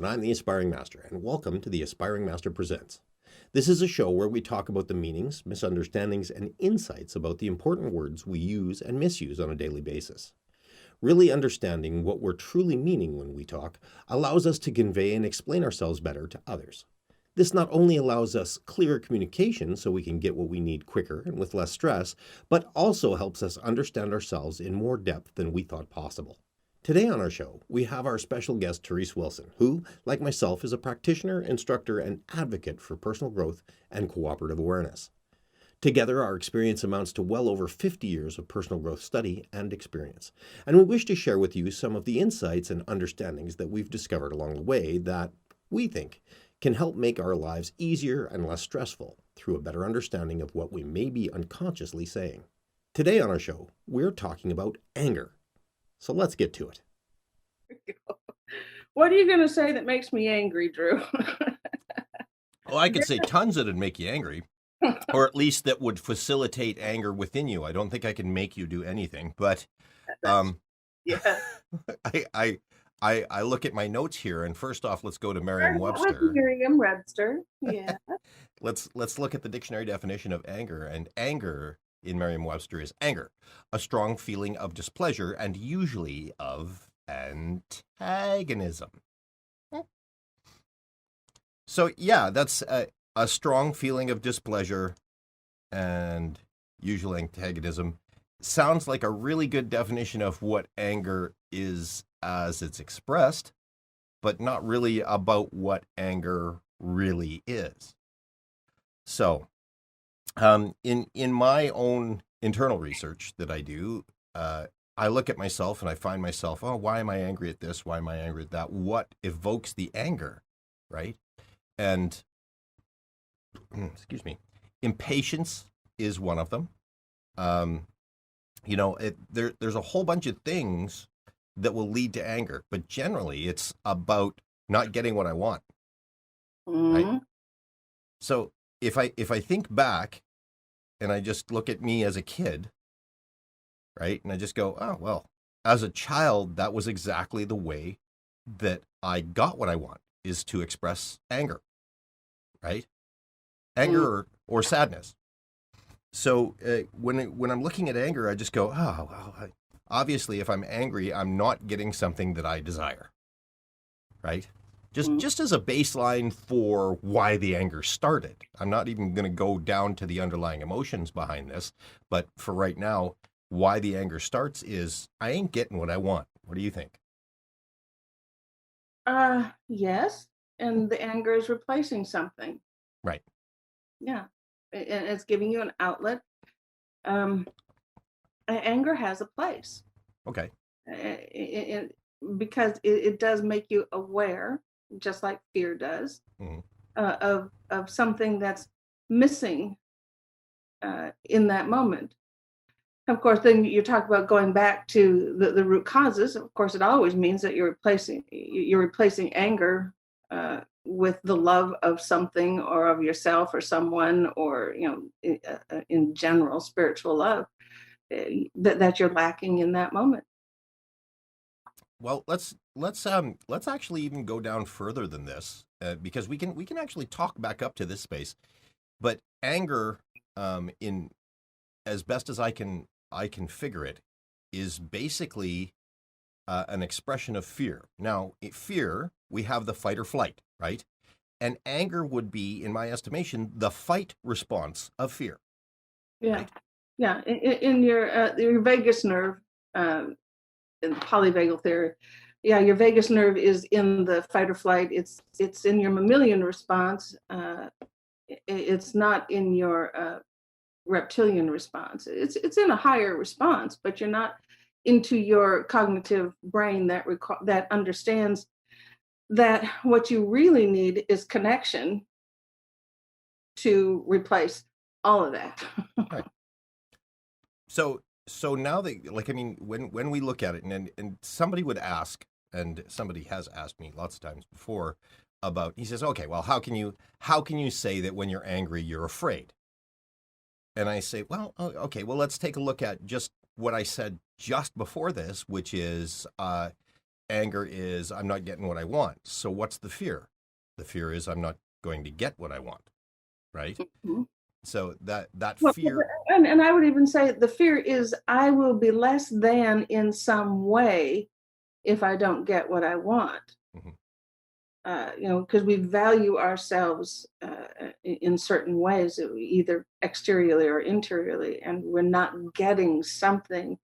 and I'm the Aspiring Master, and welcome to the Aspiring Master Presents. This is a show where we talk about the meanings, misunderstandings, and insights about the important words we use and misuse on a daily basis. Really understanding what we're truly meaning when we talk allows us to convey and explain ourselves better to others. This not only allows us clearer communication so we can get what we need quicker and with less stress, but also helps us understand ourselves in more depth than we thought possible. Today on our show, we have our special guest, Therese Wilson, who, like myself, is a practitioner, instructor, and advocate for personal growth and cooperative awareness. Together, our experience amounts to well over 50 years of personal growth study and experience, and we wish to share with you some of the insights and understandings that we've discovered along the way that we think can help make our lives easier and less stressful through a better understanding of what we may be unconsciously saying. Today on our show, we're talking about anger. So let's get to it. What are you going to say that makes me angry, Drew? Oh, I could say tons that'd make you angry, or at least that would facilitate anger within you. I don't think I can make you do anything, but Yeah. I look at my notes here, and first off, let's go to Merriam-Webster. Merriam-Webster. Yeah. Let's look at the dictionary definition of anger, and anger in Merriam-Webster is anger, a strong feeling of displeasure and usually of antagonism. So yeah, that's a strong feeling of displeasure and usual antagonism. Sounds like a really good definition of what anger is as it's expressed, but not really about what anger really is. So, in my own internal research that I do, I look at myself and I find myself, oh, why am I angry at this? Why am I angry at that? What evokes the anger, right? And, excuse me, impatience is one of them. There's a whole bunch of things that will lead to anger, but generally it's about not getting what I want, right? So if I think back and I just look at me as a kid, right, and I just go, oh, well, as a child, that was exactly the way that I got what I want, is to express anger, right? Anger or sadness. So when I'm looking at anger, I just go, oh, well, obviously, if I'm angry, I'm not getting something that I desire, right? Just as a baseline for why the anger started. I'm not even going to go down to the underlying emotions behind this, but for right now, why the anger starts is I ain't getting what I want. What do you think? Yes. And the anger is replacing something. Right. Yeah. And it's giving you an outlet. Anger has a place. Okay. Because it does make you aware, just like fear does, of something that's missing in that moment. Of course, then you talk about going back to the root causes. Of course, it always means that you're replacing anger with the love of something or of yourself or someone, or in general, spiritual love that you're lacking in that moment. Well, let's actually even go down further than this because we can actually talk back up to this space. But anger, in as best as I can figure it, is basically an expression of fear. Now, fear, we have the fight or flight, right? And anger would be, in my estimation, the fight response of fear. Yeah, right? yeah. In your vagus nerve, in polyvagal theory, yeah, your vagus nerve is in the fight or flight. It's in your mammalian response. It's not in your reptilian response. It's in a higher response, but you're not into your cognitive brain that understands that what you really need is connection to replace all of that. Right. So now that, like, I mean, when we look at it, and somebody would ask, and somebody has asked me lots of times before about, he says, okay, well, how can you say that when you're angry you're afraid? And I say, well, okay, well, let's take a look at just what I said just before this, which is anger is I'm not getting what I want. So what's the fear? The fear is I'm not going to get what I want, right? Mhm. So that Well, fear. and I would even say the fear is I will be less than in some way if I don't get what I want. Mhm. Because we value ourselves in certain ways, either exteriorly or interiorly, and we're not getting something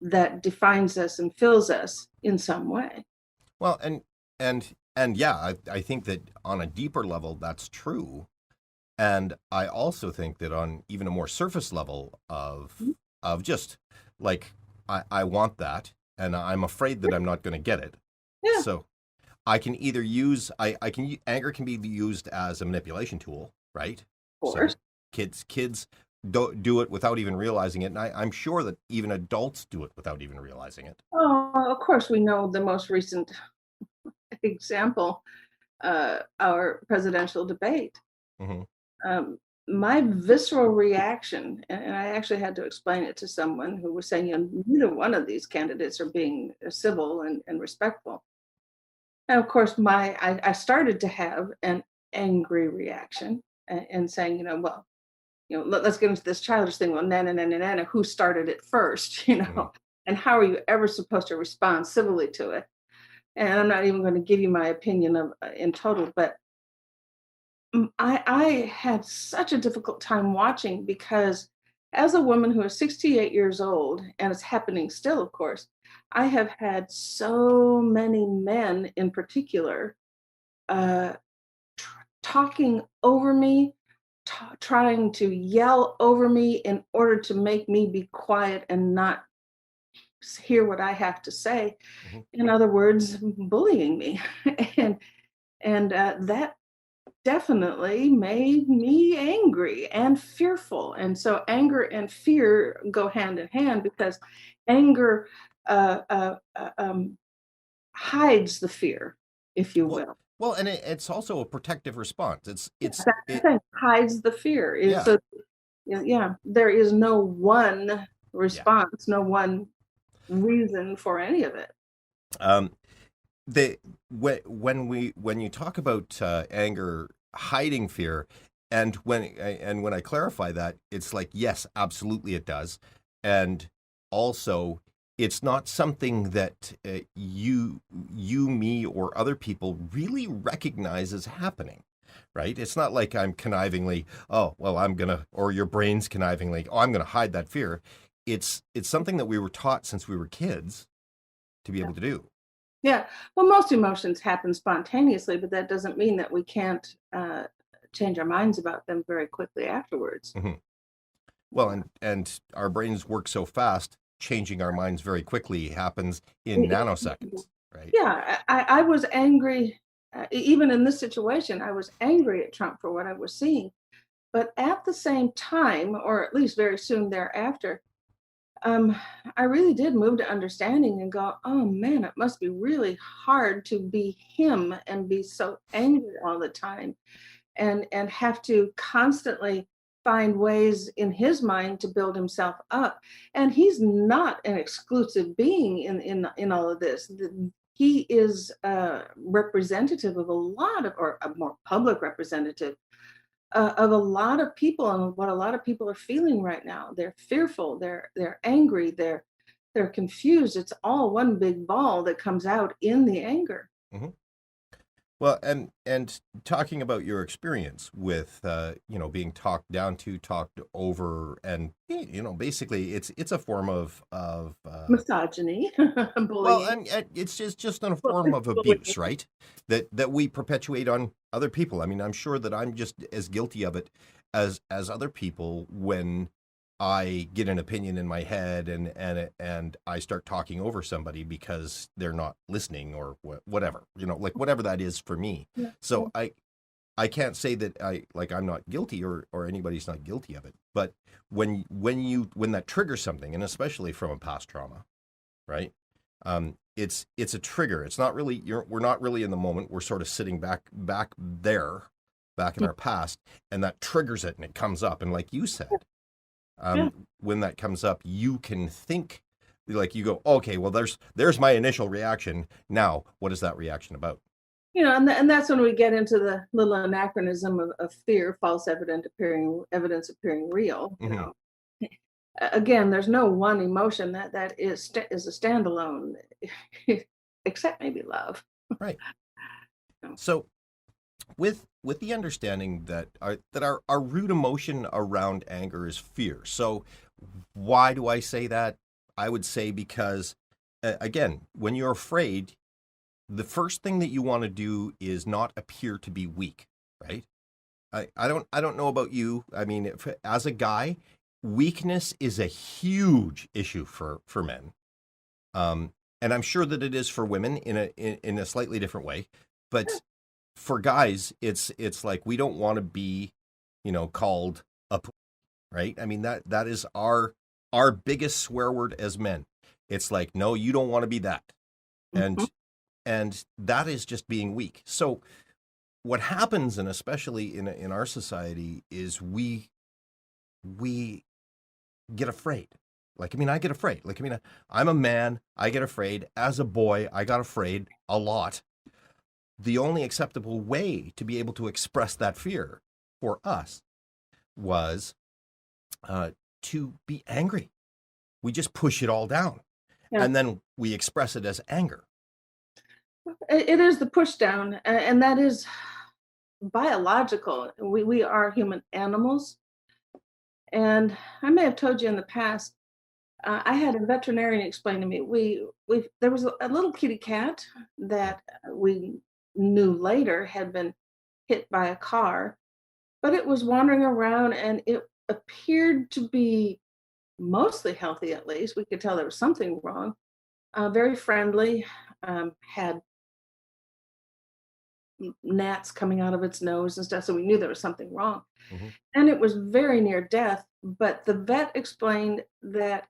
that defines us and fills us in some way. Well, and yeah, I think that on a deeper level that's true. And I also think that on even a more surface level of just like I want that and I'm afraid that I'm not going to get it. Yeah, of So I can either use I can anger can be used as a manipulation tool, right? course. So kids do it without even realizing it, and I'm sure that even adults do it without even realizing it. Oh, of course, we know the most recent example, our presidential debate. Hmm. Um, my visceral reaction, and I actually had to explain it to someone who was saying, neither one of these candidates are being civil and respectful. And of course, I started to have an angry reaction and saying, well, let's get into this childish thing. Well, na, who started it first, Hmm. and how are you ever supposed to respond civilly to it? And I'm not even going to give you my opinion of in total, but I had such a difficult time watching because as a woman who is 68 years old, and it's happening still, of course, I have had so many men in particular uh, talking over me, trying to yell over me in order to make me be quiet and not hear what I have to say. Hmm. In other words, bullying me. and and that definitely made me angry and fearful. And so anger and fear go hand in hand because anger uh, uh, uh, um, hides the fear, if you Well, will. well, and it's also a protective response. That's the It thing, hides the fear. yeah, So yeah, there is no one yeah. response, no one reason for any of it. Um, the when you talk about anger hiding fear, and when I clarify that, it's like yes, absolutely it does, and also it's not something that you me or other people really recognize as happening, right? It's not like I'm connivingly, oh well, I'm gonna, or your brain's connivingly, oh I'm gonna hide that fear. It's something that we were taught since we were kids to be Yeah. able to do. Yeah. Well, most emotions happen spontaneously, but that doesn't mean that we can't change our minds about them very quickly afterwards. Mhm. Well, and our brains work so fast, changing our minds very quickly happens in nanoseconds, right? Yeah, I was angry, even in this situation, I was angry at Trump for what I was seeing. But at the same time, or at least very soon thereafter, um, I really did move to understanding and go, oh man, it must be really hard to be him and be so angry all the time and have to constantly find ways in his mind to build himself up. And he's not an exclusive being in all of this. He is a representative of a lot of, or a more public representative of a lot of people and what a lot of people are feeling right now. They're fearful, they're angry, they're confused. It's all one big ball that comes out in the anger. Hmm. Well, and talking about your experience with being talked down to, talked over, and basically it's a form of Misogyny, well, bullying. and it's just a Well, form it's of abuse, bullying. right? That we perpetuate on other people. I mean, I'm sure that I'm just as guilty of it as other people when I get an opinion in my head and I start talking over somebody because they're not listening or whatever, like whatever that is for me. Yeah, yeah. So I can't say that I'm not guilty or anybody's not guilty of it. But when that triggers something, and especially from a past trauma, right? It's a trigger. It's not really we're not really in the moment. We're sort of sitting back there, back in Yeah. our past, and that triggers it and it comes up. And like you said, Yeah. when that comes up, you can think Like you go, okay, well, there's my initial reaction. Now, what is that reaction about? And that's when we get into the little anachronism of fear, false evidence appearing real. Hmm. Again, there's no one emotion that is a standalone, except maybe love. Right. So with the understanding that our root emotion around anger is fear. So why do I say that? I would say because again, when you're afraid, the first thing that you want to do is not appear to be weak, right? I don't know about you. I mean, as a guy, weakness is a huge issue for men. And I'm sure that it is for women in a slightly different way. But for guys, it's like we don't want to be, called a right. I mean that is our biggest swear word as men. It's like, no, you don't want to be that, Mhm. and that is just being weak. So what happens, and especially in our society, is we get afraid. Like, I mean, I get afraid. Like, I mean, I'm a man. I get afraid. As a boy, I got afraid a lot. The only acceptable way to be able to express that fear for us was to be angry. We just push it all down, Yeah. and then we express it as anger. It is the push down, and that is biological. We are human animals. And I may have told you in the past, I had a veterinarian explain to me, there was a little kitty cat that we knew later had been hit by a car, but it was wandering around and it appeared to be mostly healthy, at least. We could tell there was something wrong. Very friendly, had gnats coming out of its nose and stuff, so we knew there was something wrong. Hmm. And it was very near death, but the vet explained that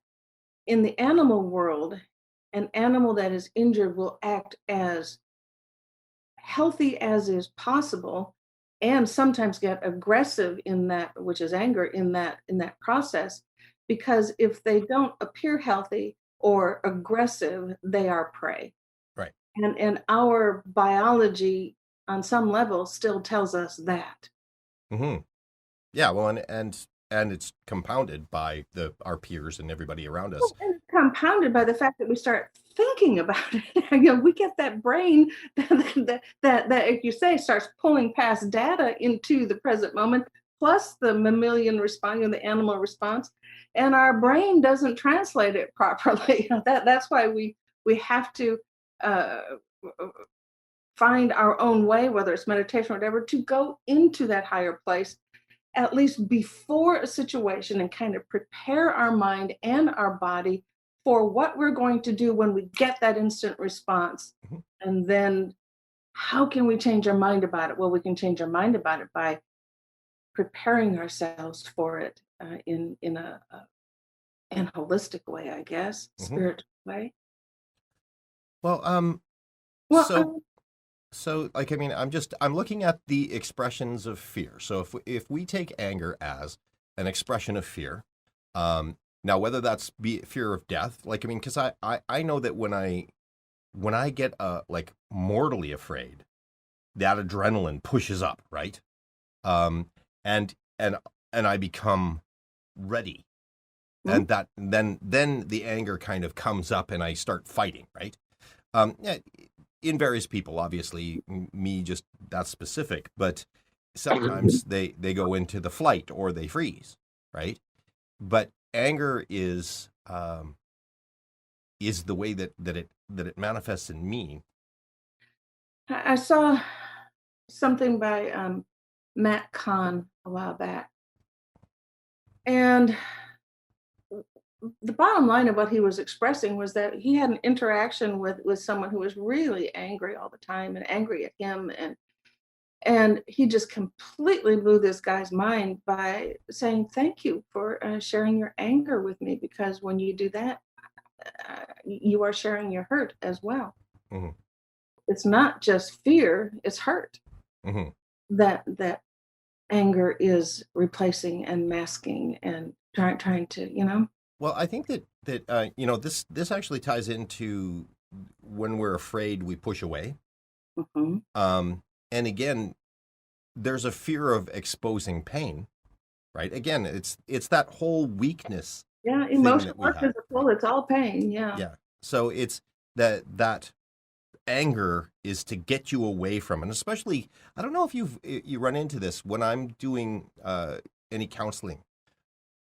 in the animal world, an animal that is injured will act as healthy as is possible and sometimes get aggressive in that, which is anger, in that process, because if they don't appear healthy or aggressive, they are prey. Right. And our biology on some level still tells us that. Hmm. Yeah. Well, and it's compounded by the our peers and everybody around us. Well, and it's compounded by the fact that we start thinking about it. We get that brain that, like you say, starts pulling past data into the present moment, plus the mammalian response, the animal response, and our brain doesn't translate it properly. That's why we have to uh, find our own way, whether it's meditation or whatever, to go into that higher place at least before a situation and kind of prepare our mind and our body for what we're going to do when we get that instant response. Mhm. And then how can we change our mind about it? Well, we can change our mind about it by preparing ourselves for it in an holistic way, I guess, Hmm. spiritual way. Well, Well, so like, I mean, I'm looking at the expressions of fear. So if we take anger as an expression of fear, now whether that's be fear of death, like, I mean, because I know that when I get like mortally afraid, that adrenaline pushes up, right? Um, and and I become ready, mm, and that then the anger kind of comes up, and I start fighting, right? Yeah, in various people, obviously, me just that's specific, but sometimes they go into the flight or they freeze, right? But anger is the way that it manifests in me. I saw something by Matt Kahn a while back. And the bottom line of what he was expressing was that he had an interaction with someone who was really angry all the time and angry at him, and he just completely blew this guy's mind by saying thank you for sharing your anger with me, because when you do that, you are sharing your hurt as well. Hmm. It's not just fear, it's hurt Hmm. that anger is replacing and masking and trying to. Well, I think that that this actually ties into when we're afraid we push away. Hmm. And again, there's a fear of exposing pain, right? Again, it's that whole weakness Yeah, thing emotional that we or have, physical, right? it's all pain. Yeah. Yeah. So it's that anger is to get you away from, and especially I don't know if you run into this when I'm doing any counseling.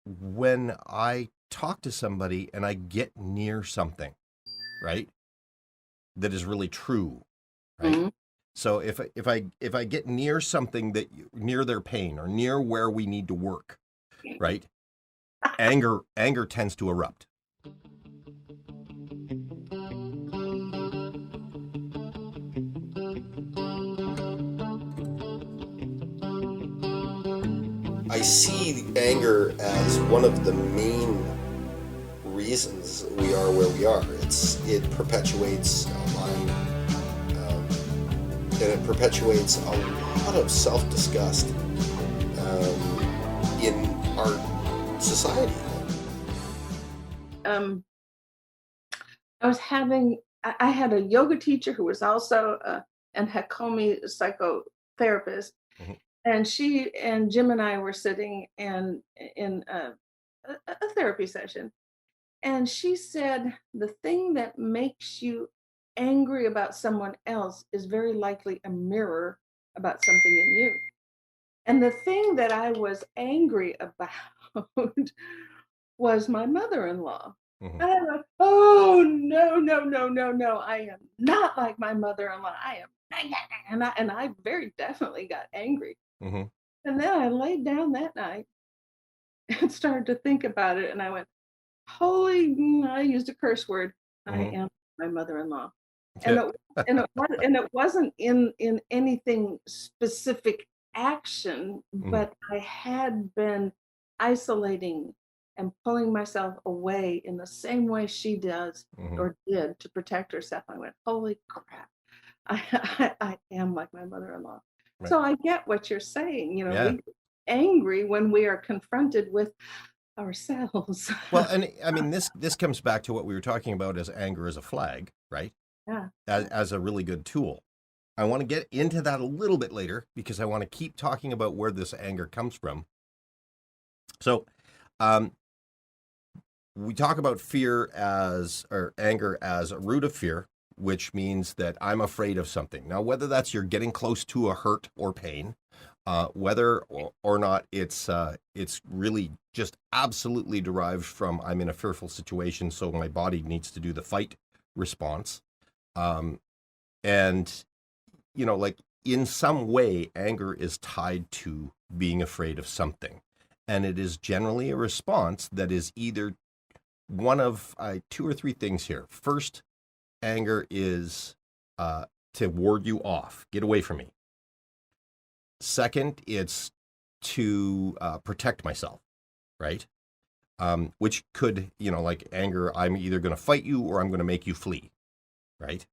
When I talk to somebody and I get near something, right, that is really true, right? Hmm. So if I get near something near their pain or near where we need to work, right? Anger tends to erupt. I see anger as one of the main reasons we are where we are. It perpetuates lying, and it perpetuates a lot of self-disgust in our society. Um, I had a yoga teacher who was also an Hakomi psychotherapist, Mhm. and she and Jim and I were sitting and in a therapy session, and she said the thing that makes you angry about someone else is very likely a mirror about something in you. And the thing that I was angry about was my mother-in-law. Mhm. And I went, "Oh, no, no, no, no, no. I am not like my mother-in-law. I am," and I very definitely got angry. Mhm. And then I laid down that night and started to think about it, and I went, "Holy," I used a curse word. "I Mhm. am my mother-in-law." And Yeah. it wasn't in anything specific action, Mhm. but I had been isolating and pulling myself away in the same way she does Mhm. or did to protect herself. I went, "Holy crap. I I am like my mother-in-law." Right. So I get what you're saying, we Yeah. get angry when we are confronted with ourselves. Well, and I mean this comes back to what we were talking about as anger as a flag, right? Yeah, yeah. As a really good tool. I want to get into that a little bit later because I want to keep talking about where this anger comes from. So, um, we talk about fear as, or anger as a root of fear, which means that I'm afraid of something. Now, whether that's you're getting close to a hurt or pain, whether or not it's really just absolutely derived from I'm in a fearful situation, so my body needs to do the fight response. Um, and like in some way, anger is tied to being afraid of something. And it is generally a response that is either one of two or three things here. First, anger is to ward you off, get away from me. Second, it's to protect myself, right? Which could, like anger, I'm either going to fight you or I'm going to make you flee, right?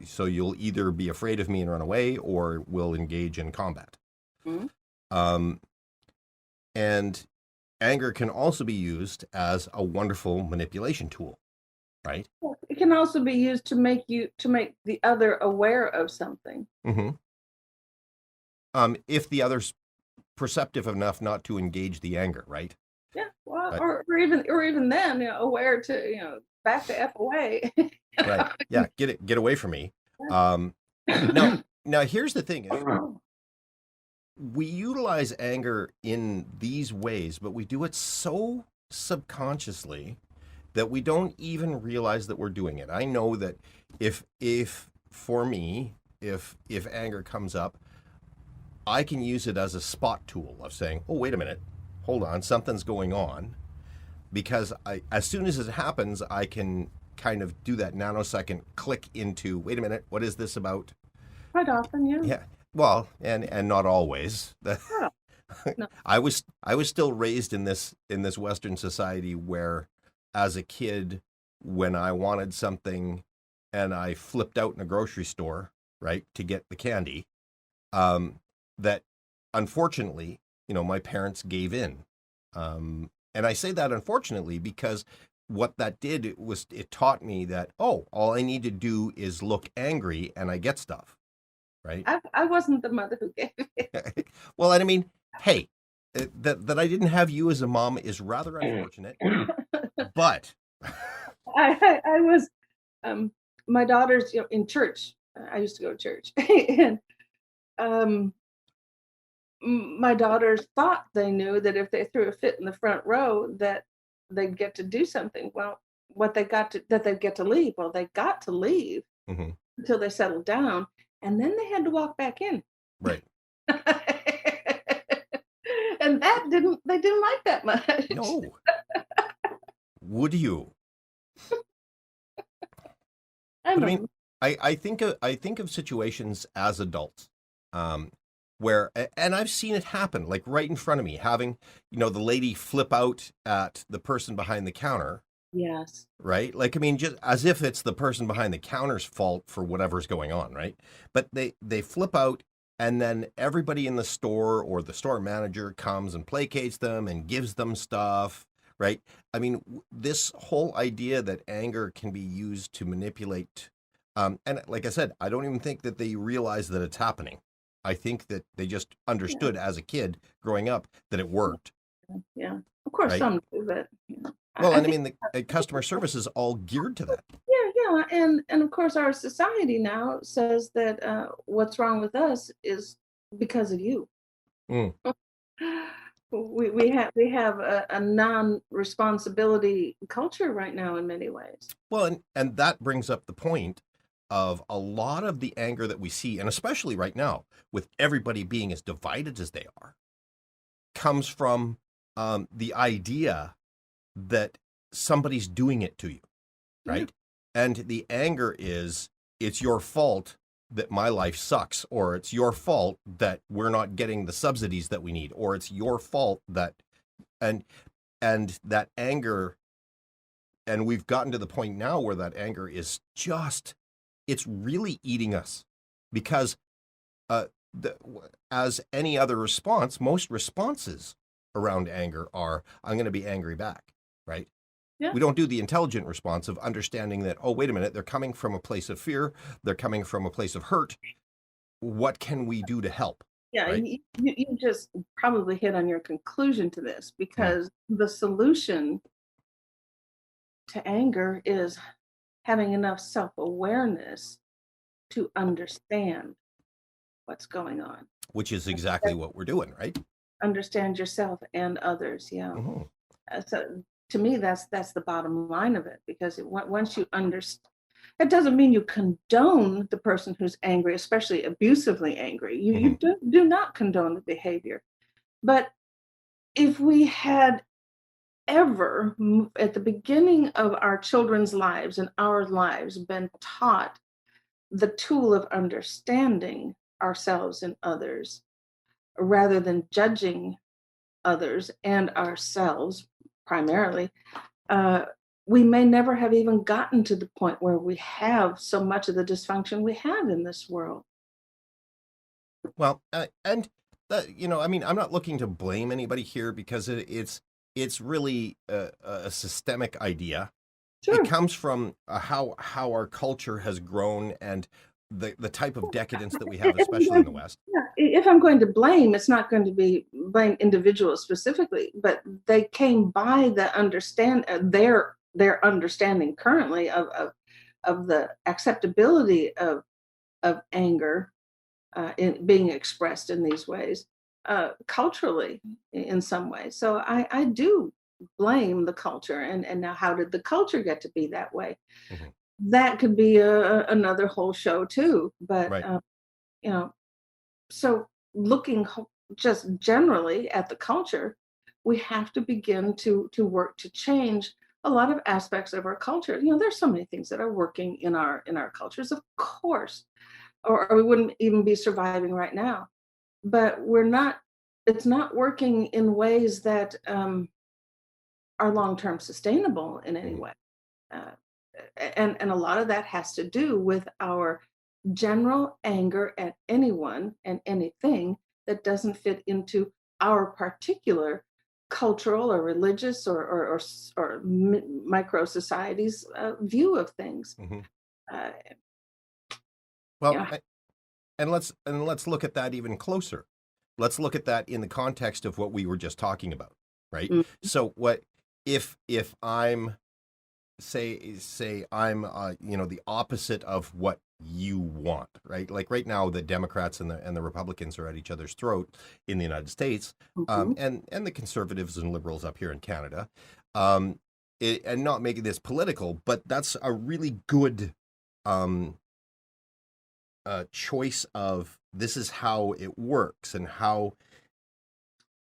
So you'll either be afraid of me and run away or will engage in combat. Mhm. Um, and anger can also be used as a wonderful manipulation tool, right? Well, it can also be used to make the other aware of something. Mm-hmm. If the other's perceptive enough not to engage the anger, right? Yeah, well, But or even then, aware to, back the F away. right, yeah, get away from me. Um, now, now here's the thing: is we utilize anger in these ways, but we do it so subconsciously that we don't even realize that we're doing it. I know that if for me, if anger comes up, I can use it as a spot tool of saying, "Oh, wait a minute. Hold on, something's going on." Because as soon as it happens, I can kind of do that nanosecond click into, "Wait a minute, what is this about?" Quite often, yeah. Yeah. Well, and not always. Yeah, no. I was still raised in this Western society where, as a kid, when I wanted something, and I flipped out in a grocery store, right, to get the candy, um, that unfortunately, my parents gave in. And I say that unfortunately because what that did, it taught me that, oh, all I need to do is look angry and I get stuff, right? I wasn't the mother who gave it. Well, and I mean, hey, that I didn't have you as a mom is rather unfortunate, but I was my daughter's, in church. I used to go to church, and um, my daughters thought they knew that if they threw a fit in the front row, that they'd get to do something. Well, what they got to that they'd get to leave. Well, they got to leave Mhm, until they settled down, and then they had to walk back in. right. And that didn't they didn't like that much. No, would you? I'm But I a mean, I think of situations as adults, um, and I've seen it happen, like right in front of me, having the lady flip out at the person behind the counter, yes. right? Like, I mean, just as if it's the person behind the counter's fault for whatever's going on, right? But they flip out, and then everybody in the store or the store manager comes and placates them and gives them stuff, right? I mean, this whole idea that anger can be used to manipulate, and like I said, I don't even think that they realize that it's happening. I think that they just Yeah. understood as a kid growing up that it worked, Yeah. Of course, right? some do, but Well, I and I think mean, the customer service is all geared to that. yeah, and of course, our society now says that what's wrong with us is because of you. Mm. We have a non-responsibility culture right now in many ways. Well, and that brings up the point of a lot of the anger that we see, and especially right now, with everybody being as divided as they are, comes from the idea that somebody's doing it to you, Yeah, right? And the anger is, it's your fault that my life sucks, or it's your fault that we're not getting the subsidies that we need, or it's your fault that, and that anger, and we've gotten to the point now where that anger is just, it's really eating us, because uh, the, as any other response, most responses around anger are, I'm going to be angry back, right? yeah, We don't do the intelligent response of understanding that, oh, wait a minute, they're coming from a place of fear, they're coming from a place of hurt. What can we do to help, yeah. right? You just probably hit on your conclusion to this Mm, because the solution to anger is having enough self-awareness to understand what's going on. which is exactly what we're doing, right? Understand yourself and others. Yeah. Hmm. So to me, that's the bottom line of it because once you understand, it doesn't mean you condone the person who's angry, especially abusively angry. You Hmm. do not condone the behavior. But if we had ever at the beginning of our children's lives and our lives been taught the tool of understanding ourselves and others rather than judging others and ourselves primarily, uh, we may never have even gotten to the point where we have so much of the dysfunction we have in this world. Well, and I mean, I'm not looking to blame anybody here because it's really a systemic idea. It Sure. comes from how our culture has grown, and the type of decadence that we have, If I'm especially in the going, West. yeah, if I'm going to blame, it's not going to be blame individuals specifically, but they came by the understand their understanding currently of the acceptability of anger in being expressed in these ways culturally in some ways. So I do blame the culture and now how did the culture get to be that way? Mhm. That could be another whole show too. But Right. you know, so looking just generally at the culture, we have to begin to work to change a lot of aspects of our culture. There's so many things that are working in our cultures, of course, or we wouldn't even be surviving right now. But we're not. It's not working in ways that are long term sustainable in any Mhm. way. Uh, and a lot of that has to do with our general anger at anyone and anything that doesn't fit into our particular cultural or religious or micro societies view of things. Hmm. Uh, Well, yeah. and let's look at that even closer. Let's look at that in the context of what we were just talking about, right? Mm, So what if I'm say I'm the opposite of what you want, right? Like right now the Democrats and the Republicans are at each other's throat in the United States, mhm. and the conservatives and liberals up here in Canada. um, and not making this political, but that's a really good um, choice of this is how it works and how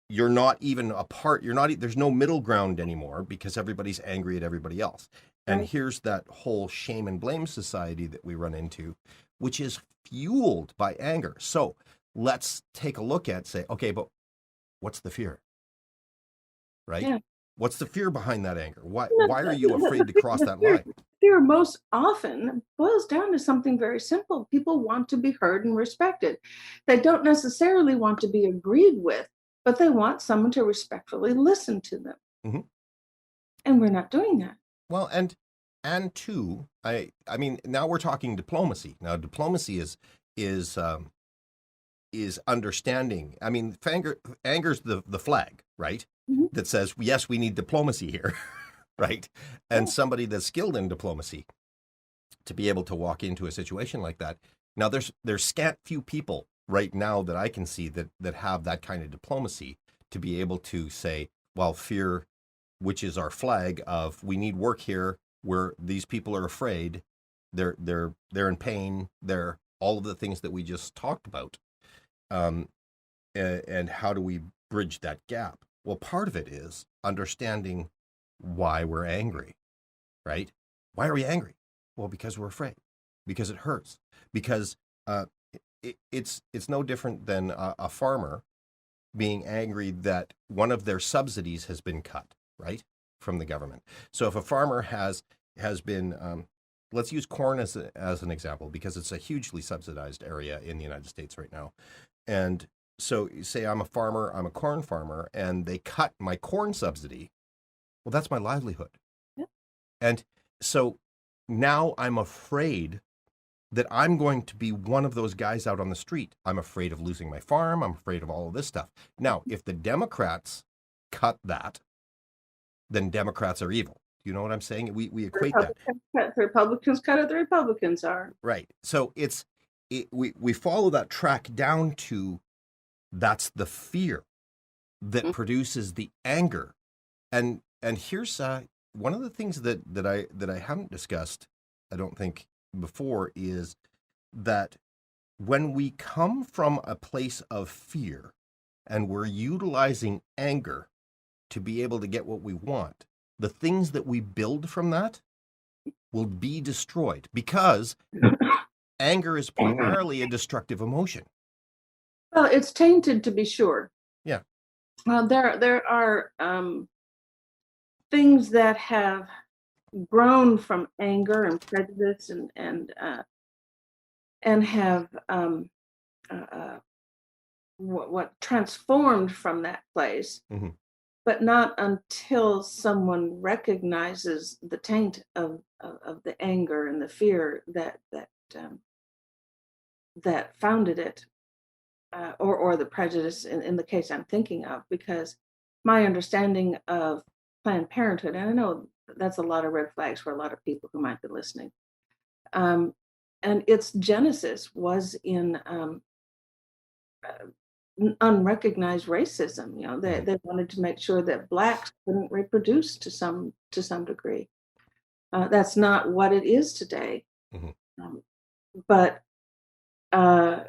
you're not even apart. You're not, there's no middle ground anymore because everybody's angry at everybody else. And Right. here's that whole shame and blame society that we run into, which is fueled by anger. So let's take a look at, say, okay, but what's the fear, right? Yeah. What's the fear behind that anger? Why, The, why are you afraid to cross the that fear, line? fear most often boils down to something very simple. People want to be heard and respected. They don't necessarily want to be agreed with, but they want someone to respectfully listen to them. Mhm. And we're not doing that. Well, and two, I mean, now we're talking diplomacy. Now, diplomacy is is understanding. I mean, anger's the flag, right? Mhm. That says yes, we need diplomacy here, right? Yeah. And somebody that's skilled in diplomacy to be able to walk into a situation like that. Now, there's scant few people right now that I can see that have that kind of diplomacy to be able to say, well, fear, which is our flag of we need work here, where these people are afraid, they're in pain, they're all of the things that we just talked about. Um, and how do we bridge that gap? Well, part of it is understanding why we're angry, right? Why are we angry? Well, because we're afraid, because it hurts, because uh, it's no different than a farmer being angry that one of their subsidies has been cut, right, from the government. So if a farmer has been let's use corn as an example because it's a hugely subsidized area in the United States right now. And so say I'm a farmer, I'm a corn farmer, and they cut my corn subsidy. Well, that's my livelihood. Yeah. And so now I'm afraid that I'm going to be one of those guys out on the street. I'm afraid of losing my farm. I'm afraid of all of this stuff. Now, if the Democrats cut that, then Democrats are evil. You know what I'm saying? We equate that. The Republicans cut it, the Republicans are. Right. So we follow that track down to that's the fear that Mm. produces the anger. And here's one of the things that I haven't discussed, I don't think before, is that when we come from a place of fear and we're utilizing anger to be able to get what we want, the things that we build from that will be destroyed because anger is primarily a destructive emotion. Well, it's tainted to be sure. Yeah. There are things that have grown from anger and prejudice and have uh, uh, what transformed from that place, Hmm. but not until someone recognizes the taint of the anger and the fear um, that founded it, or the prejudice in the case I'm thinking of, because my understanding of Planned Parenthood, and I know that's a lot of red flags for a lot of people who might be listening. Um, and its genesis was in uh, unrecognized racism. You know, Hmm. they wanted to make sure that blacks couldn't reproduce to some degree. That's not what it is today. Hmm. Um, but uh,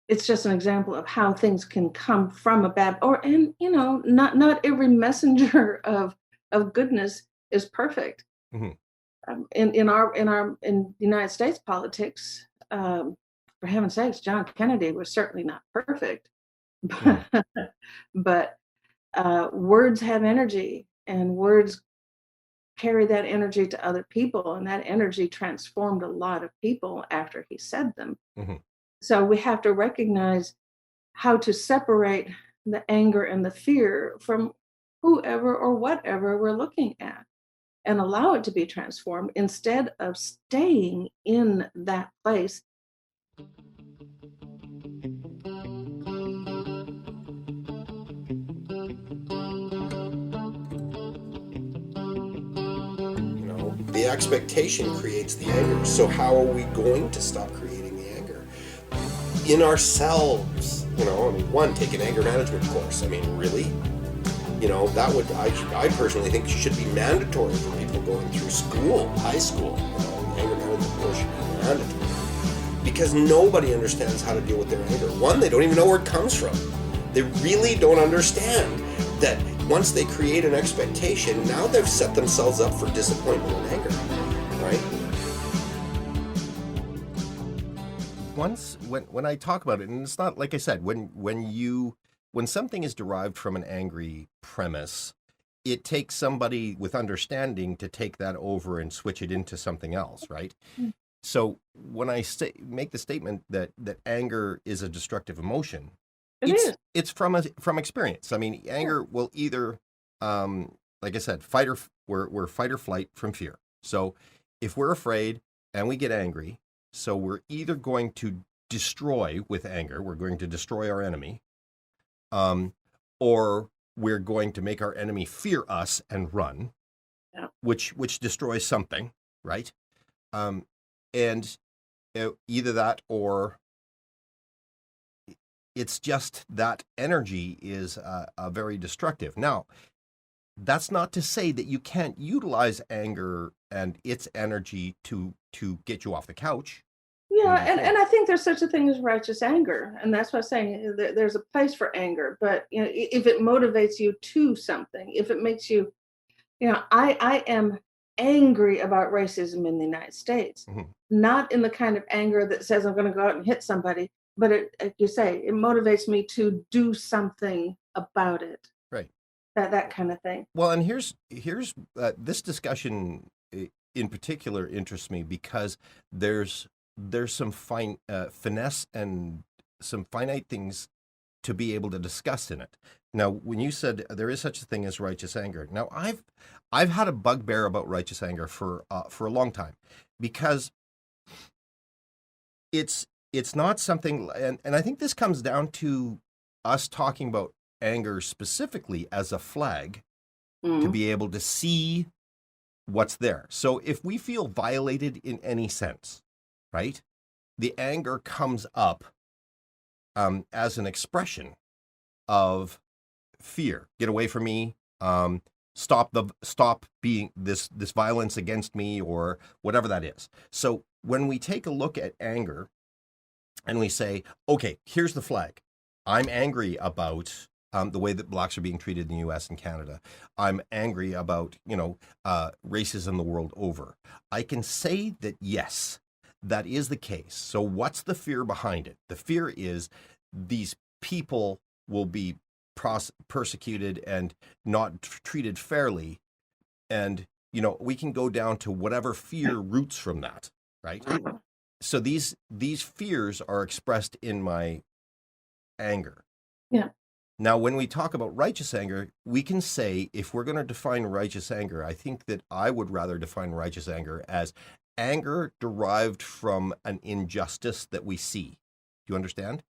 it's just an example of how things can come from a bad, or and you know, not every messenger of goodness is perfect. Hmm. In United States politics, for heaven's sakes, John Kennedy was certainly not perfect, Hmm. but words have energy, and words carry that energy to other people, and that energy transformed a lot of people after he said them. Hmm. So we have to recognize how to separate the anger and the fear from whoever or whatever we're looking at, and allow it to be transformed instead of staying in that place. You know, the expectation creates the anger. So how are we going to stop creating the anger? In ourselves. You know, I mean, one, take an anger management course. I mean, really? You know, that would, I personally think should be mandatory for people going through school, high school. You know, anger management course should be mandatory. Because nobody understands how to deal with their anger. One, they don't even know where it comes from. They really don't understand that once they create an expectation, now they've set themselves up for disappointment and anger, right? When I talk about it, and it's not like I said, when something is derived from an angry premise, it takes somebody with understanding to take that over and switch it into something else, right? Mm. So when I make the statement that anger is a destructive emotion, it's from experience. I mean, anger will either, like I said, we're fight or flight from fear. So if we're afraid and we get angry, so we're either going to destroy with anger, we're going to destroy our enemy, or we're going to make our enemy fear us and run, which destroys something, right? And either that or it's just that energy is very destructive. Now, that's not to say that you can't utilize anger and its energy to get you off the couch. Yeah, and I think there's such a thing as righteous anger, and that's what I'm saying. There's a place for anger, but you know, if it motivates you to something, if it makes you, you know, I am angry about racism in the United States, not in the kind of anger that says I'm going to go out and hit somebody, but it, like you say, it motivates me to do something about it. Right. That kind of thing. Well, and here's this discussion in particular interests me because there's some finesse and some finite things to be able to discuss in it. Now, when you said there is such a thing as righteous anger, now I've had a bugbear about righteous anger for a long time because it's not something, and I think this comes down to us talking about anger specifically as a flag to be able to see what's there. So if we feel violated in any sense, right, the anger comes up as an expression of fear. Get away from me. Stop being this violence against me, or whatever that is. So when we take a look at anger and we say, okay, here's the flag. I'm angry about the way that blacks are being treated in the U.S. and Canada. I'm angry about, racism the world over. I can say that, yes, that is the case. So what's the fear behind it? The fear is these people will be persecuted and not treated fairly. And, we can go down to whatever fear roots from that, right? So these fears are expressed in my anger. Yeah. Now, when we talk about righteous anger, we can say, if we're going to define righteous anger, I think that I would rather define righteous anger as anger derived from an injustice that we see. Do you understand?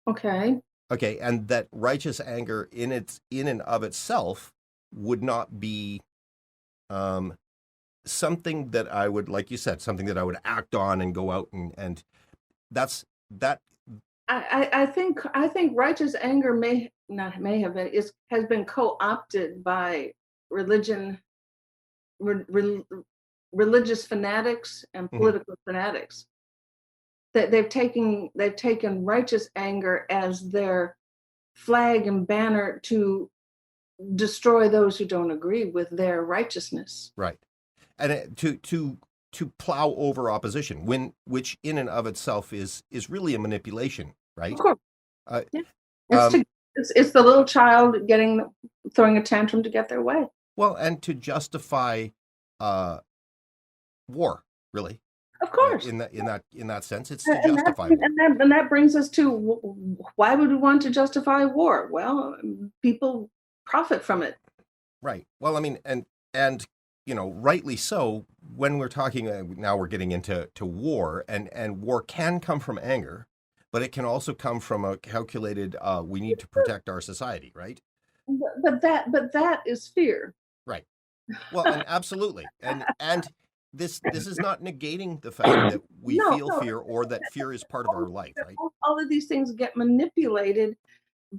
Okay. Okay, and that righteous anger in and of itself would not be something that I would, like you said, something that I would act on and go out and that's that. I think righteous anger has been co-opted by religion, religious fanatics and political fanatics. That they've taken righteous anger as their flag and banner to destroy those who don't agree with their righteousness. Right, and to plow over opposition, which in and of itself is really a manipulation, right? Of course. Yeah. It's the little child throwing a tantrum to get their way. Well, and to justify war, really. Of course. In that sense, it's to justify war. And that brings us to, why would we want to justify war? Well, people profit from it. Right. Well, I mean, and rightly so. When we're talking now, we're getting into war, and war can come from anger, but it can also come from a calculated. We need to protect our society, right? But that is fear. Right. Well, and absolutely, and this is not negating the fact that we No, feel no. fear or that fear is part of our life, right? All of these things get manipulated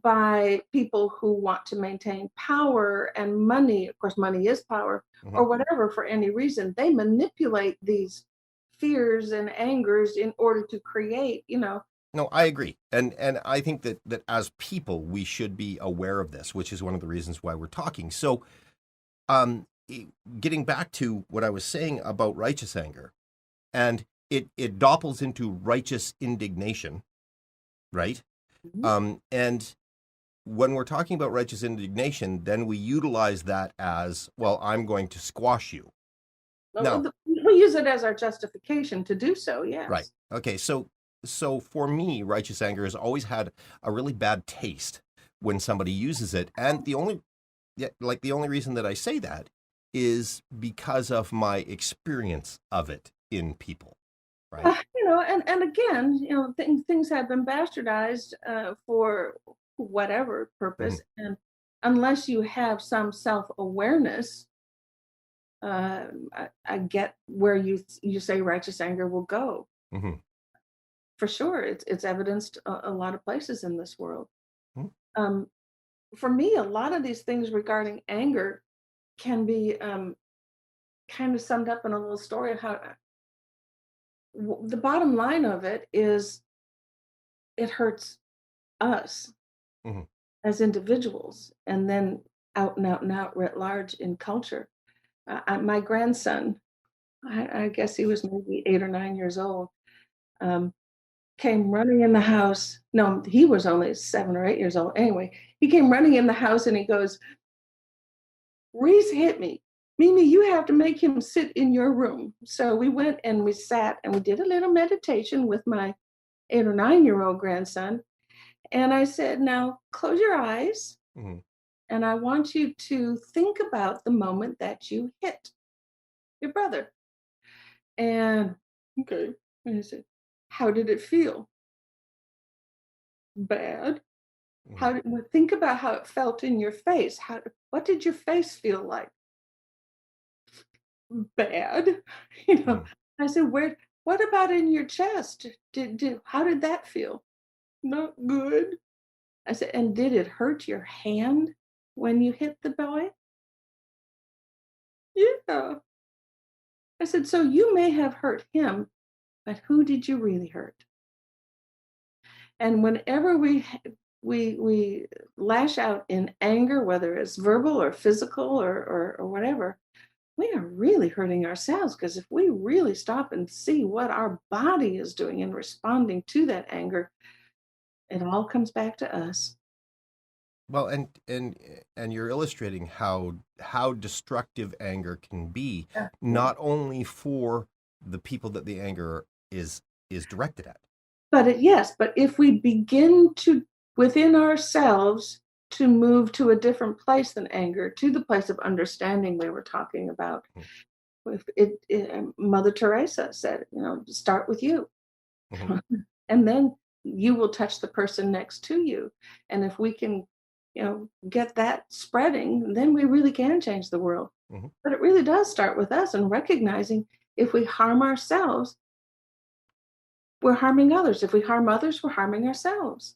by people who want to maintain power and money. Of course, money is power, Hmm. or whatever, for any reason. They manipulate these fears and angers in order to create. No, I agree, and I think that as people we should be aware of this, which is one of the reasons why we're talking. So, um, getting back to what I was saying about righteous anger, and it doppels into righteous indignation, right? Mhm. And when we're talking about righteous indignation, then we utilize that as, well, I'm going to squash you. Now, We use it as our justification to do so, right. yes. Okay. So for me, righteous anger has always had a really bad taste when somebody uses it. And the only reason that I say that is because of my experience of it in people, right? And again, things have been bastardized for whatever Hmm. purpose, and unless you have some self-awareness, I get where you say righteous anger will go. Hmm. For sure, it's evidenced a lot of places in this world. Hmm. Um, for me, a lot of these things regarding anger can be kind of summed up in a little story of how the bottom line of it is it hurts us Hmm. as individuals, and then out and out and out writ large in culture. My grandson, I guess he was maybe 8 or 9 years old, um, came running in the house. No, he was only 7 or 8 years old. Anyway, he came running in the house and he goes, Reese hit me. Mimi, you have to make him sit in your room. So we went and we sat and we did a little meditation with my 8 or 9 year old grandson. And I said, now close your eyes. Hmm. And I want you to think about the moment that you hit your brother. And okay. And I said, how did it feel? Bad. Hmm. Think about how it felt in your face? What did your face feel like? Bad. You know, Hmm. I said, what about in your chest? How did that feel? Not good. I said, and did it hurt your hand when you hit the boy? Yeah. I said, so you may have hurt him, but who did you really hurt? And whenever we lash out in anger, whether it's verbal or physical or whatever, we are really hurting ourselves, because if we really stop and see what our body is doing in responding to that anger, it all comes back to us. Well, and you're illustrating how destructive anger can be, Yeah, yeah. not only for the people that the anger is directed at. Yes, but if we begin to, within ourselves, to move to a different place than anger, to the place of understanding we were talking about. If Mother Teresa said, start with you. Hmm. And then you will touch the person next to you. And if we can, get that spreading, then we really can change the world. Hmm. But it really does start with us, and recognizing if we harm ourselves, we're harming others. If we harm others, we're harming ourselves.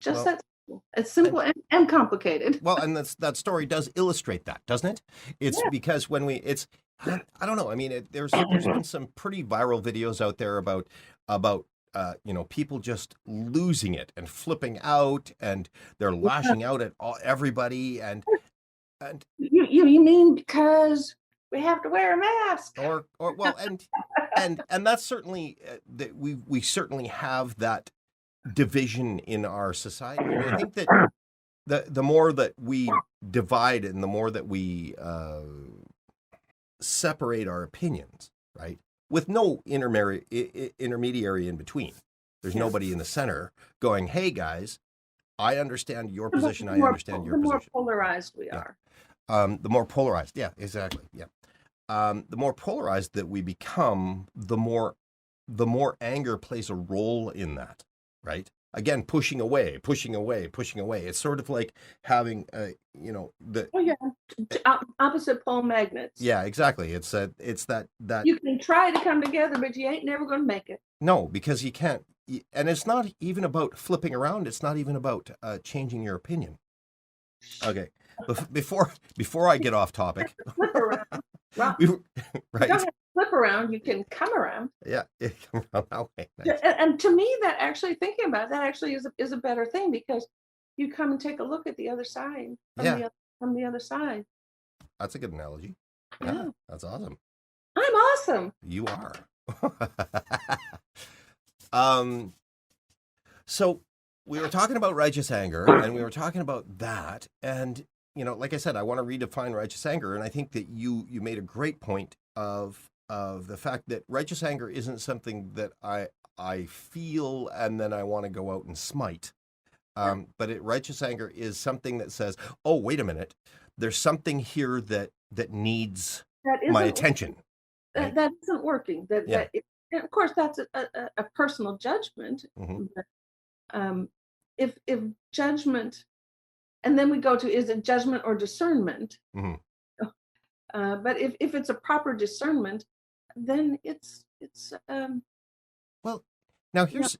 Just Well, that simple. It's and simple and complicated. and that story does illustrate that, doesn't it? It's Yeah. because when I don't know. I mean, there's been some pretty viral videos out there about people just losing it and flipping out, and they're lashing out at everybody, and You mean because we have to wear a mask? or well, and that's certainly that we certainly have that division in our society, and I think that the more that we divide and the more that we separate our opinions, right, with no intermediary in between. There's Yeah. nobody in the center going, "Hey guys, I understand your The position. I more, understand your the more position. polarized we Yeah. are. The more polarized. Yeah, exactly. Yeah. The more polarized that we become, the more anger plays a role in that, right? Again, pushing away, pushing away, pushing away. It's sort of like having the Oh yeah, opposite pole magnets. yeah, exactly. It's that You can try to come together, but you ain't never going to make it. no, because you can't, and it's not even about flipping around. It's not even about changing your opinion. Okay, before I get off topic, Flip around. Well, we you don't right, have to flip around. You can come around. yeah, okay, Yeah, nice. and to me, that actually thinking about it, that actually is a better thing because you come and take a look at the other side Yeah, from the other side. that's a good analogy. Yeah, Yeah, that's awesome. I'm awesome. You are. um, so we were talking about righteous anger, and we were talking about that, and like I said, I want to redefine righteous anger, and I think that you made a great point of the fact that righteous anger isn't something that I feel and then I want to go out and smite. Yeah, But righteous anger is something that says, "Oh, wait a minute, there's something here that needs that my isn't attention." Right? that isn't working. Yeah. And of course that's a personal judgment. Hmm. But, if judgment, and then we go to is it judgment or discernment? Hmm. But if it's a proper discernment, then it's Well, now yeah. here's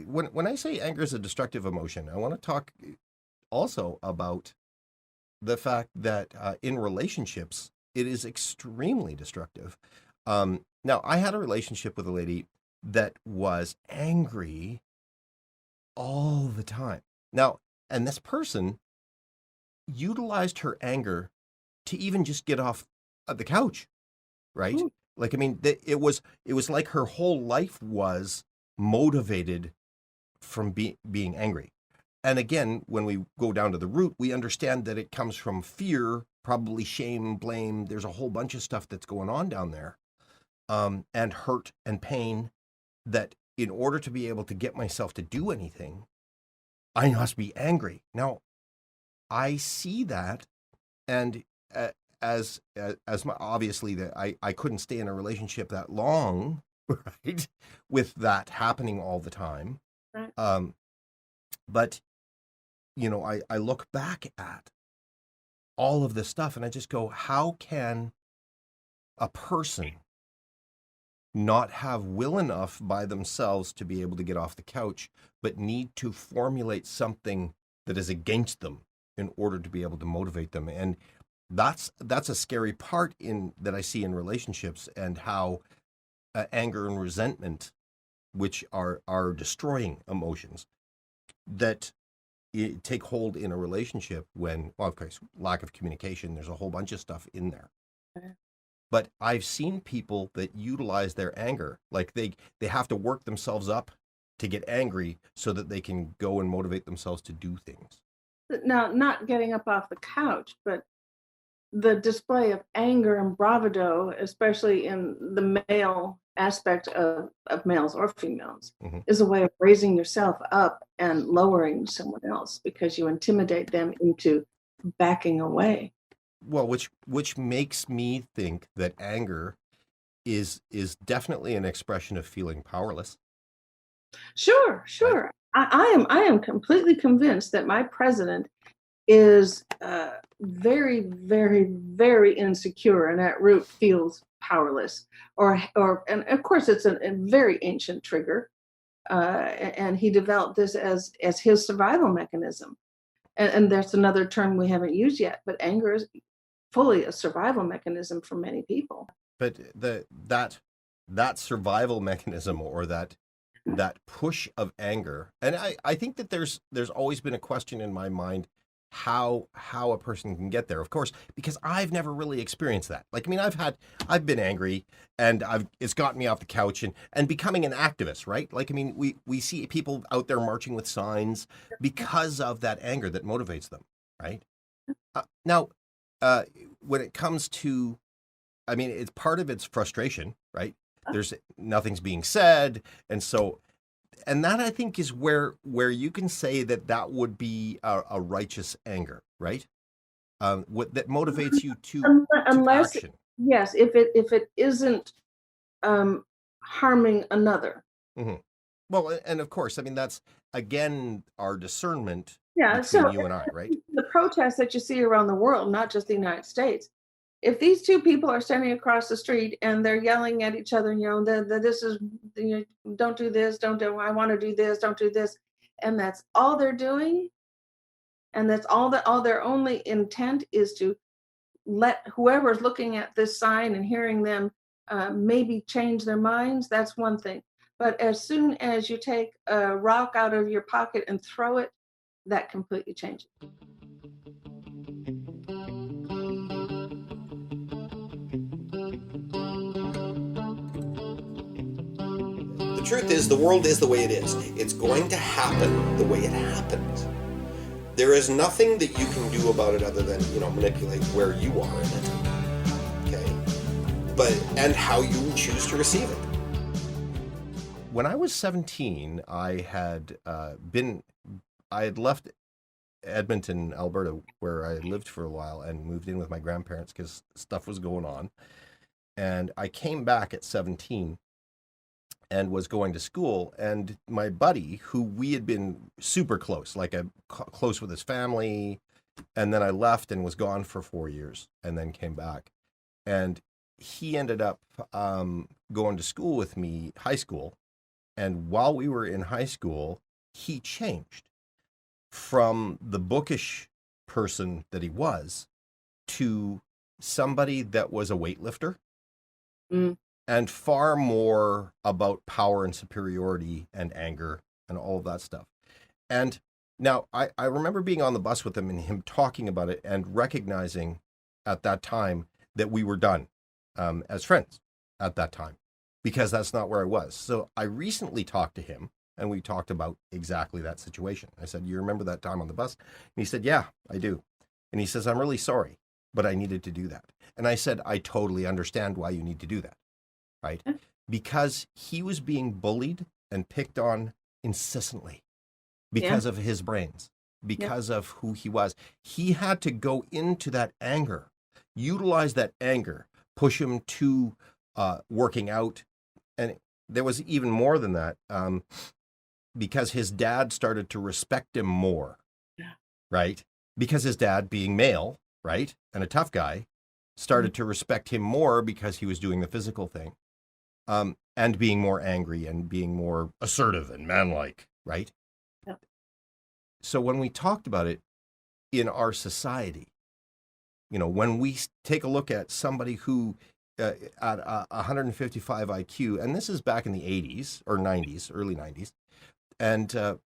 when I say anger is a destructive emotion, I want to talk also about the fact that in relationships it is extremely destructive. Now, I had a relationship with a lady that was angry all the time. Now, and this person utilized her anger to even just get off of the couch, right? Mm, Like, I mean, it was like her whole life was motivated from being angry. And again, when we go down to the root, we understand that it comes from fear, probably shame, blame. There's a whole bunch of stuff that's going on down there, and hurt and pain. That in order to be able to get myself to do anything, I must be angry. Now, I see that, and obviously that I couldn't stay in a relationship that long, right, with that happening all the time. right. But I look back at all of this stuff and I just go, how can a person not have will enough by themselves to be able to get off the couch, but need to formulate something that is against them in order to be able to motivate them? And that's a scary part in that I see in relationships, and how anger and resentment, which are destroying emotions, that take hold in a relationship when, well, of course, lack of communication. There's a whole bunch of stuff in there. Okay. But I've seen people that utilize their anger, like they have to work themselves up to get angry so that they can go and motivate themselves to do things. Now, not getting up off the couch, but the display of anger and bravado, especially in the male aspect of males or females, Hmm. is a way of raising yourself up and lowering someone else because you intimidate them into backing away. Well, which makes me think that anger is definitely an expression of feeling powerless, Sure, right? sure. I am completely convinced that my president is very, very, very insecure, and at root feels powerless. And of course, it's a very ancient trigger, and he developed this as his survival mechanism. And there's another term we haven't used yet, but anger is fully a survival mechanism for many people. But that survival mechanism, or that push of anger, and I think that there's always been a question in my mind how a person can get there, of course, because I've never really experienced that. Like, I mean, I've been angry, and it's gotten me off the couch and becoming an activist, right? Like, I mean, we see people out there marching with signs because of that anger that motivates them, right? Now, uh, when it comes to, I mean, it's part of its frustration, right? There's nothing's being said, and so and that I think is where you can say that that would be a righteous anger, right? What that motivates you to Unless, action. yes, if it isn't um, harming another. Hmm. Well, and of course, I mean that's again our discernment Yeah. between So you and I, right? the protests that you see around the world, not just the United States, if these two people are standing across the street and they're yelling at each other, this is, don't do this, don't do, I want to do this, don't do this, and that's all they're doing, and that's all their only intent is to let whoever's looking at this sign and hearing them maybe change their minds. That's one thing. But as soon as you take a rock out of your pocket and throw it, that completely changes. The truth is, the world is the way it is. It's going to happen the way it happens. There is nothing that you can do about it other than, manipulate where you are in it. Okay? And how you choose to receive it. When I was 17, I had left Edmonton, Alberta, where I lived for a while, and moved in with my grandparents because stuff was going on. And I came back at 17 and was going to school, and my buddy, who we had been super close, like close with his family, and then I left and was gone for 4 years and then came back. And he ended up going to school with me, high school. And while we were in high school, he changed from the bookish person that he was to somebody that was a weightlifter. Mm. And far more about power and superiority and anger and all of that stuff. And now I remember being on the bus with him and him talking about it and recognizing at that time that we were done as friends at that time, because that's not where I was. So I recently talked to him and we talked about exactly that situation. I said, "You remember that time on the bus?" And he said, "Yeah, I do." And he says, "I'm really sorry, but I needed to do that." And I said, "I totally understand why you need to do that." Right? Because he was being bullied and picked on incessantly because of his brains, because of who he was. He had to go into that anger, utilize that anger, push him to working out. And there was even more than that, because his dad started to respect him more, right? Because his dad, being male, right, and a tough guy, started to respect him more because he was doing the physical thing. And being more angry and being more assertive and manlike, right? Yeah. So when we talked about it in our society, when we take a look at somebody who at 155 IQ, and this is back in the 80s or 90s, early 90s, and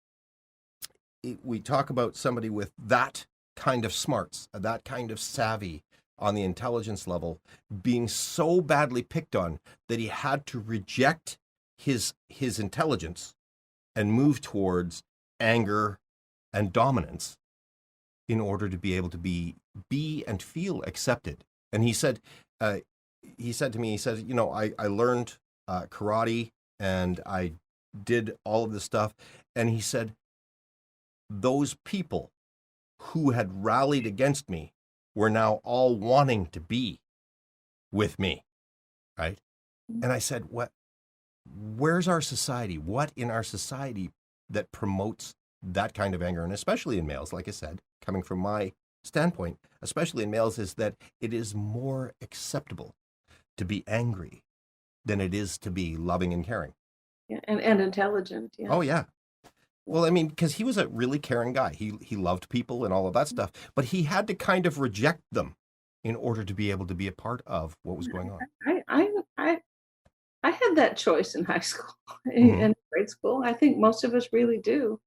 we talk about somebody with that kind of smarts, that kind of savvy, on the intelligence level, being so badly picked on that he had to reject his intelligence and move towards anger and dominance in order to be able to be and feel accepted. And he said to me, he said, I learned karate and I did all of this stuff. And he said, those people who had rallied against me were now all wanting to be with me, right? And I said, where's our society? What in our society that promotes that kind of anger? And especially in males, like I said, coming from my standpoint, especially in males, is that it is more acceptable to be angry than it is to be loving and caring. Yeah, and intelligent. Yeah. Oh, yeah. Well, I mean, because he was a really caring guy. He loved people and all of that stuff, but he had to kind of reject them in order to be able to be a part of what was going on. I had that choice in high school and grade school. I think most of us really do.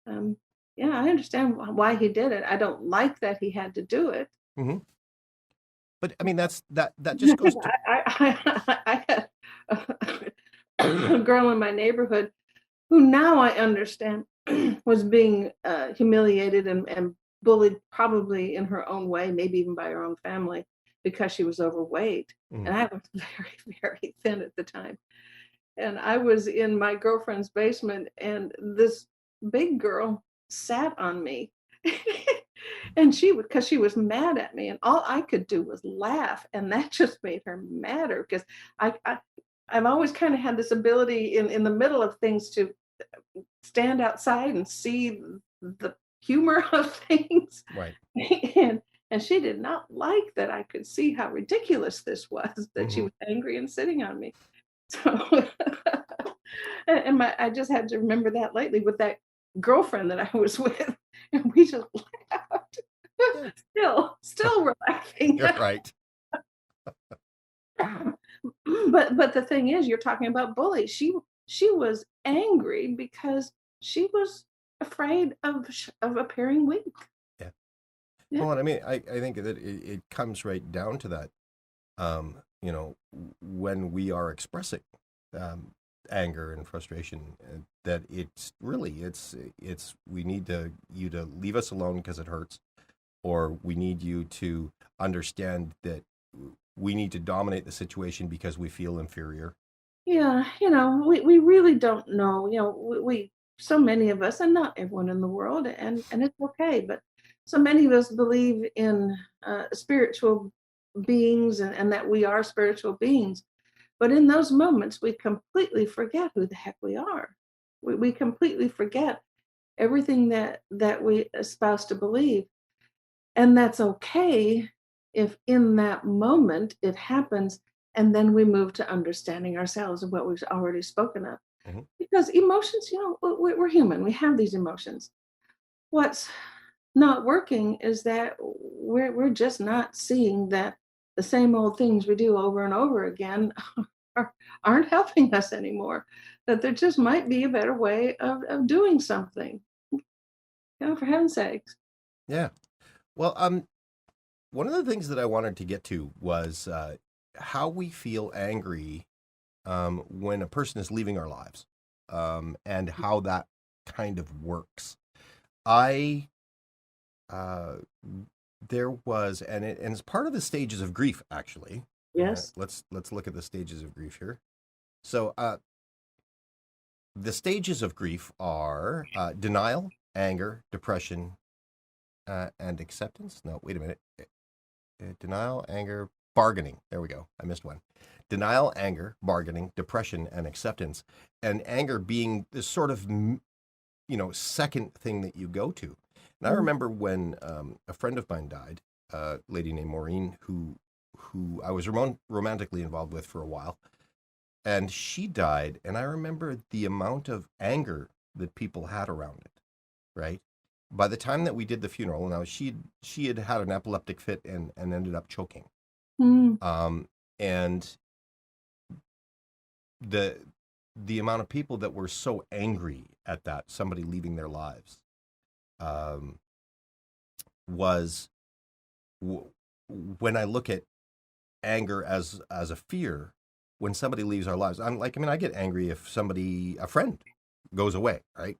Yeah, I understand why he did it. I don't like that he had to do it. Mm-hmm. But I mean, that just goes to. I had a girl in my neighborhood who now I understand was being humiliated and bullied, probably in her own way, maybe even by her own family, because she was overweight. And I was very, very thin at the time. and I was in my girlfriend's basement, and this big girl sat on me. And because she was mad at me, and all I could do was laugh, and that just made her madder because I've always kind of had this ability in the middle of things to stand outside and see the humor of things. Right. and and she did not like that I could see how ridiculous this was, that she Mhm. was angry and sitting on me. So I just had to remember that lately with that girlfriend that I was with, and we just laughed. Yeah. Still we're laughing. You're right. But the thing is, you're talking about bully. She was angry because she was afraid of appearing weak. Yeah. Yeah. Well, and I mean, I think that it comes right down to that. When we are expressing um, anger and frustration, that it's really it's we need you to leave us alone because it hurts, or we need you to understand that we need to dominate the situation because we feel inferior. Yeah, we really don't know. We so many of us, and not everyone in the world, and it's okay, but so many of us believe in spiritual beings, and that we are spiritual beings. But in those moments, we completely forget who the heck we are. We completely forget everything that we espouse to believe. And that's okay if in that moment it happens, and then we move to understanding ourselves and what we've already spoken of. Mhm. Because emotions, we're human, we have these emotions. What's not working is that we're just not seeing that the same old things we do over and over again aren't helping us anymore. That there just might be a better way of doing something. For heaven's sakes. Yeah. Well, one of the things that I wanted to get to was how we feel angry when a person is leaving our lives, and how that kind of works. I uh, there was, and it's part of the stages of grief. Actually, Yes. let's look at the stages of grief here. So, the stages of grief are denial, anger, depression, and acceptance. No, wait a minute. Denial, anger, bargaining. There we go. I missed one. Denial, anger, bargaining, depression, and acceptance. And anger being this sort of, second thing that you go to. And I Mm. remember when a friend of mine died, a lady named Maureen, who I was romantically involved with for a while. And she died. And I remember the amount of anger that people had around it, right? By the time that we did the funeral, now she had had an epileptic fit and ended up choking. Mm. And the amount of people that were so angry at that somebody leaving their lives um, was when I look at anger as a fear when somebody leaves our lives. I get angry if a friend goes away, right?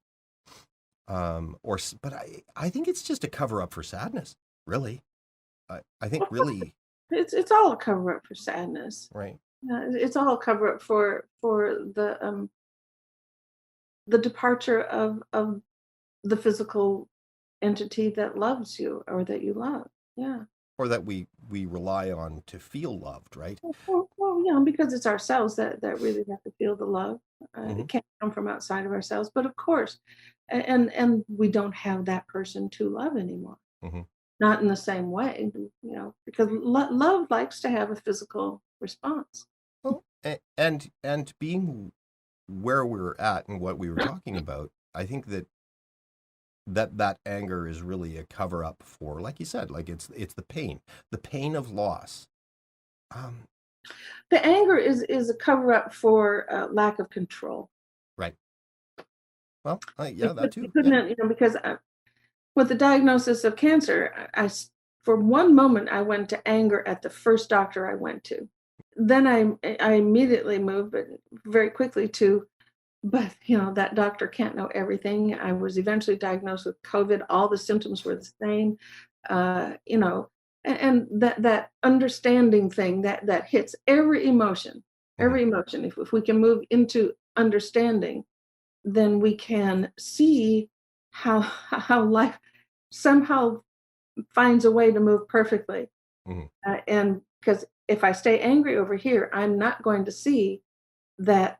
But I think it's just a cover up for sadness, really. I think really, It's all a cover up for sadness. right? It's all a cover up for the departure of the physical entity that loves you or that you love. Yeah. Or that we rely on to feel loved, right? Well, because it's ourselves that really have to feel the love. Hmm. It can't come from outside of ourselves, but of course, and we don't have that person to love anymore. Hmm. Not in the same way, because love likes to have a physical response. Well, and being where we're at and what we were talking about, I think that anger is really a cover up for, like you said, like it's the pain of loss. Um, The anger is a cover up for lack of control. right. Well, yeah, We that too. Yeah. couldn't, because with the diagnosis of cancer, for one moment I went to anger at the first doctor I went to. Then I immediately moved, but very quickly to, but that doctor can't know everything. I was eventually diagnosed with COVID. All the symptoms were the same, and that understanding thing that hits every emotion. every emotion. If we can move into understanding, then we can see how life somehow finds a way to move perfectly. Hmm. And because if I stay angry over here, I'm not going to see that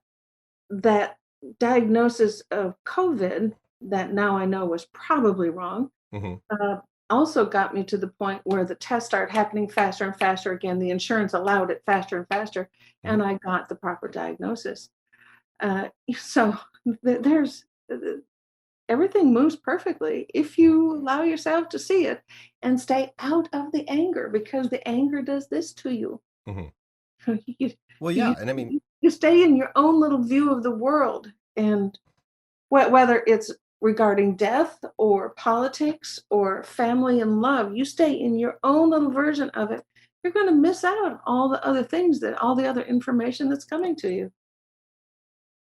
that diagnosis of COVID that now I know was probably wrong, Hmm. uh, also got me to the point where the tests started happening faster and faster again. The insurance allowed it faster and faster, Hmm. and I got the proper diagnosis. So there's everything moves perfectly if you allow yourself to see it and stay out of the anger, because the anger does this to you. Hmm. you, Well, yeah. you, And I mean, you stay in your own little view of the world, and whether it's regarding death or politics or family and love, you stay in your own little version of it. You're going to miss out on all the other things, that all the other information that's coming to you.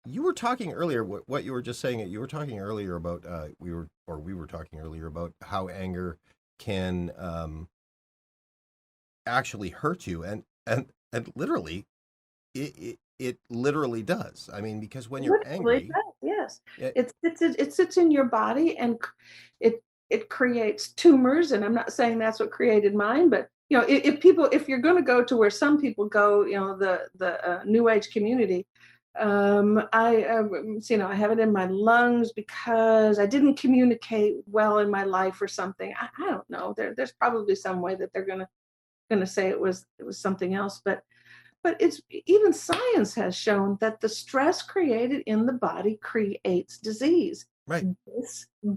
you were talking earlier, what you were just saying, you were talking earlier about, we were talking earlier about how anger can actually hurt you. And literally, it literally does. I mean, because when you're Literally, angry, yes. it, It sits in your body, and it creates tumors. And I'm not saying that's what created mine, but if you're going to go to where some people go, the New Age community, I have it in my lungs because I didn't communicate well in my life or something. I don't know. There's probably some way that they're gonna say it was something else, but it's even science has shown that the stress created in the body creates disease. right.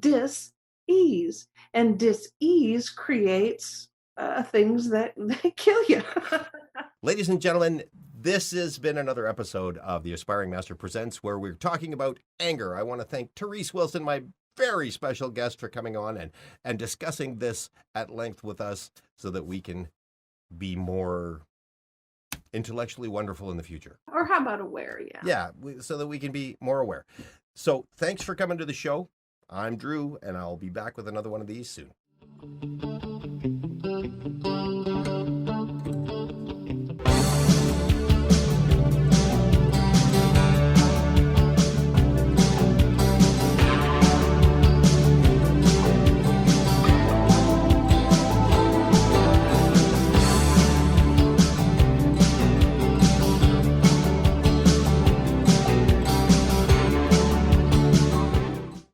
Dis-ease. And dis-ease creates things that they kill you. Ladies and gentlemen, this has been another episode of the Aspiring Master Presents, where we're talking about anger. I want to thank Therese Wilson, my very special guest, for coming on and discussing this at length with us so that we can be more intellectually wonderful in the future. Or how about aware? Yeah. Yeah, so that we can be more aware. So thanks for coming to the show. I'm Drew, and I'll be back with another one of these soon.